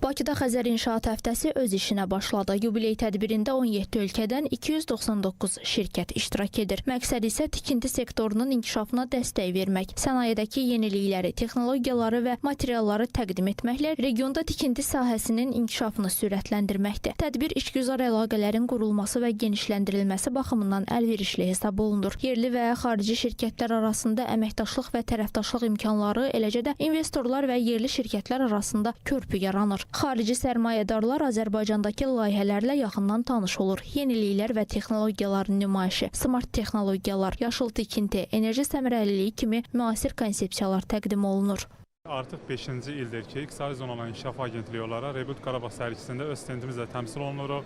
Bakıda Xəzər İnşaat həftəsi öz işinə başladı. Yubiley tədbirində 17 ölkədən 299 şirkət iştirak edir. Məqsəd isə tikinti sektorunun inkişafına dəstək vermək, sənayedəki yenilikləri, texnologiyaları və materialları təqdim etməklə regionda tikinti sahəsinin inkişafını sürətləndirməkdir. Tədbir işgüzar əlaqələrin qurulması və genişləndirilməsi baxımından əlverişli hesab olunur. Yerli və xarici şirkətlər arasında əməkdaşlıq və tərəfdaşlıq imkanları, eləcə də investorlar və yerli şirkətlər arasında körpü yaranır. Xarici sərmayədarlar Azərbaycandakı layihələrlə yaxından tanış olur. Yeniliklər və texnologiyaların nümayişi, smart texnologiyalar, yaşıl tikinti, enerji səmərəliliyi kimi müasir konsepsiyalar təqdim olunur. Artıq 5-ci ildir ki, İqtisadi Zonaların İnkişaf Agentliyi olaraq Rebuild Qarabağ sərgisində öz stendimizlə təmsil olunuruq.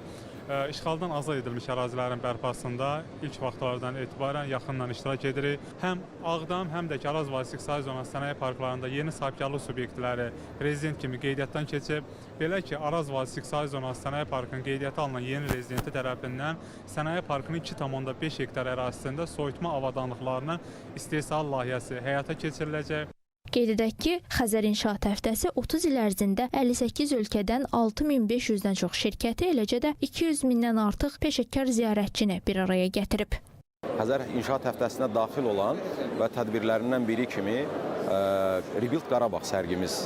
İşğaldan azad edilmiş ərazilərin bərpasında ilk vaxtlardan etibarən yaxından iştirak edirik. Həm Ağdam, həm də ki, Araz Vadisi İqtisadi Zonası sənaye parklarında yeni sahibkarlıq subyektləri rezident kimi qeydiyyatdan keçib. Belə ki, Araz Vadisi İqtisadi Zonası sənaye parkının qeydiyyata alınan yeni rezidenti tərəfindən sənaye parkının 2,5 hektar ərazisində soyutma avadanlıqlarının istehsal layihəsi həyata keçiriləcək. Qeyd edək ki, Xəzər İnşaat həftəsi 30 il ərzində 58 ölkədən 6500-dən çox şirkəti, eləcə də 200 mindən artıq peşəkar ziyarətçini bir araya gətirib. Xəzər İnşaat həftəsinə daxil olan və tədbirlərindən biri kimi Rebuild Qarabağ sərgimiz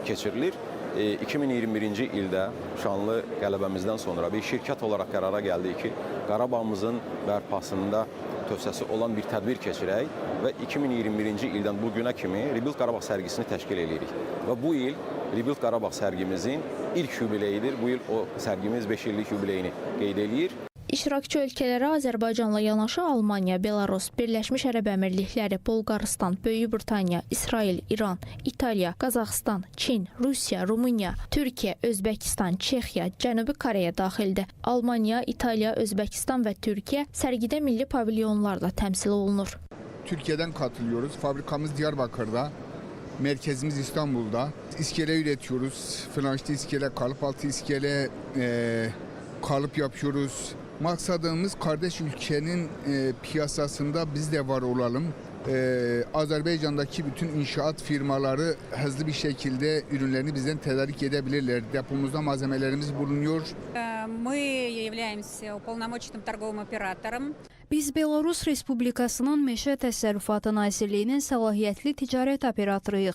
keçirilir. 2021-ci ildə şanlı qələbəmizdən sonra bir şirkət olaraq qərara gəldik ki, Qarabağımızın bərpasında tövsəsi olan bir tədbir keçirək və 2021-ci ildən bu günə kimi Rebuild Qarabağ sərgisini təşkil edirik. Və bu il Rebuild Qarabağ sərgimizin ilk yubileyidir. Bu il o sərgimiz 5 illik yubileyini qeyd edir. İştirakçı ölkələrə Azərbaycanla yanaşı Almaniya, Belarus, Birləşmiş Ərəb Əmirlikləri, Bolqarıstan, Böyük Britaniya, İsrail, İran, İtaliya, Qazaxıstan, Çin, Rusiya, Rumıniya, Türkiyə, Özbəkistan, Çexiya, Cənubi Koreya daxildir. Almaniya, İtaliya, Özbəkistan və Türkiyə sərgidə milli pavilyonlarla təmsil olunur. Türkiye'den katılıyoruz. Fabrikamız Diyarbakır'da. Merkezimiz İstanbul'da. İskele üretiyoruz. Flanşlı iskele, kalıp altı iskele, kalıp yapıyoruz. Maksadımız kardeş ülkenin piyasasında biz de var olalım. Azerbaycan'daki bütün inşaat firmaları hızlı bir şekilde ürünlerini bizden tedarik edebilirler. Depomuzda malzemelerimiz bulunuyor. Мы являемся уполномоченным торговым оператором. Biz Belarus Respublikasının Meşə Təsərrüfatı Nazirliyinin səlahiyyətli ticarət operatoruyuq.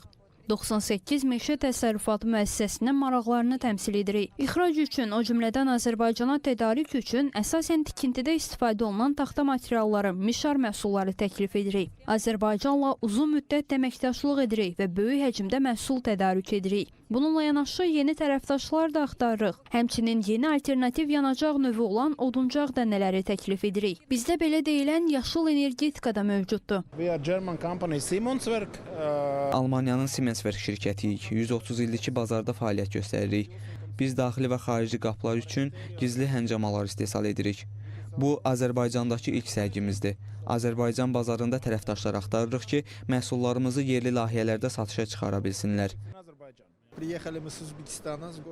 98 meşə təsərrüfatı müəssisəsinin maraqlarını təmsil edirik. İxrac üçün, o cümlədən Azərbaycana tədarik üçün əsasən tikintidə istifadə olunan taxta materialları, mişar məhsulları təklif edirik. Azərbaycanla uzun müddət əməkdaşlıq edirik və böyük həcmdə məhsul tədarük edirik. Bununla yanaşı yeni tərəfdaşlar da axtarırıq. Həmçinin yeni alternativ yanacaq növü olan oduncaq dənələri təklif edirik. Bizdə belə deyilən yaşıl energetika da mövcuddur. Almaniyanın Siemenswerk şirkətiyik. 130 ildir ki, bazarda fəaliyyət göstəririk. Biz daxili və xarici qapılar üçün gizli həncamalar istehsal edirik. Bu, Azərbaycandakı ilk sərgimizdir. Azərbaycan bazarında tərəfdaşlar axtarırıq ki, məhsullarımızı yerli layihələrdə satışa çıxara bilsinlər.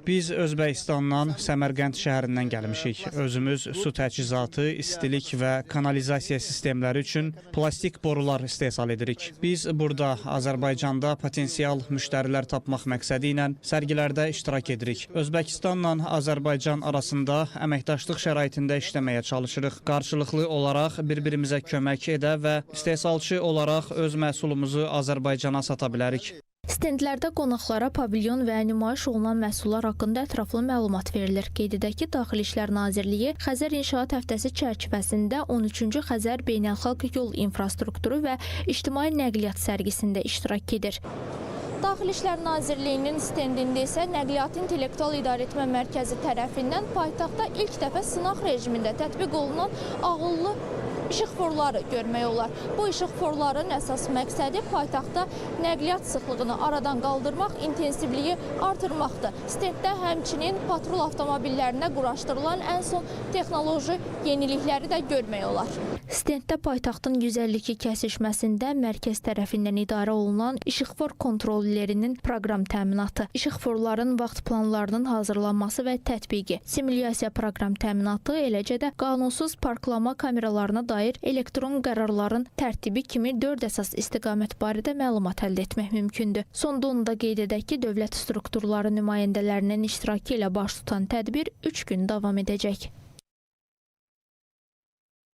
Biz Özbəkistandan Səmərqənd şəhərindən gəlmişik. Özümüz su təchizatı, istilik və kanalizasiya sistemləri üçün plastik borular istehsal edirik. Biz burada Azərbaycanda potensial müştərilər tapmaq məqsədi ilə sərgilərdə iştirak edirik. Özbəkistanla Azərbaycan arasında əməkdaşlıq şəraitində işləməyə çalışırıq. Qarşılıqlı olaraq bir-birimizə kömək edə və istehsalçı olaraq öz məhsulumuzu Azərbaycana sata bilərik. Stendlərdə qonaqlara pavilyon və nümayiş olunan məhsullar haqqında ətraflı məlumat verilir. Qeyd edək ki, Daxili İşlər Nazirliyi Xəzər İnşaat həftəsi çərçivəsində 13-cü Xəzər Beynəlxalq Yol İnfrastrukturu və İctimai Nəqliyyat sərgisində iştirak edir. Daxili İşlər Nazirliyinin stendində isə Nəqliyyat İntellektual İdarəetmə Mərkəzi tərəfindən paytaxtda ilk dəfə sınaq rejimində tətbiq olunan ağıllı işıq forları görmək olar. Bu işıq forların əsas məqsədi paytaxtda nəqliyyat sıxlığını aradan qaldırmaq, intensivliyi artırmaqdır. Stenddə həmçinin patrul avtomobillərinə quraşdırılan ən son texnoloji yenilikləri də görmək olar. Stenddə paytaxtın 152 kəsişməsində mərkəz tərəfindən idarə olunan işıqfor kontrollerinin proqram təminatı, işıqforların vaxt planlarının hazırlanması və tətbiqi, simulyasiya proqram təminatı, eləcə də qanunsuz parklama kameralarına dair elektron qərarların tərtibi kimi 4 əsas istiqamət barədə məlumat əldə etmək mümkündür. Sonda onu da qeyd edək ki, dövlət strukturları nümayəndələrinin iştirakı ilə baş tutan tədbir 3 gün davam edəcək.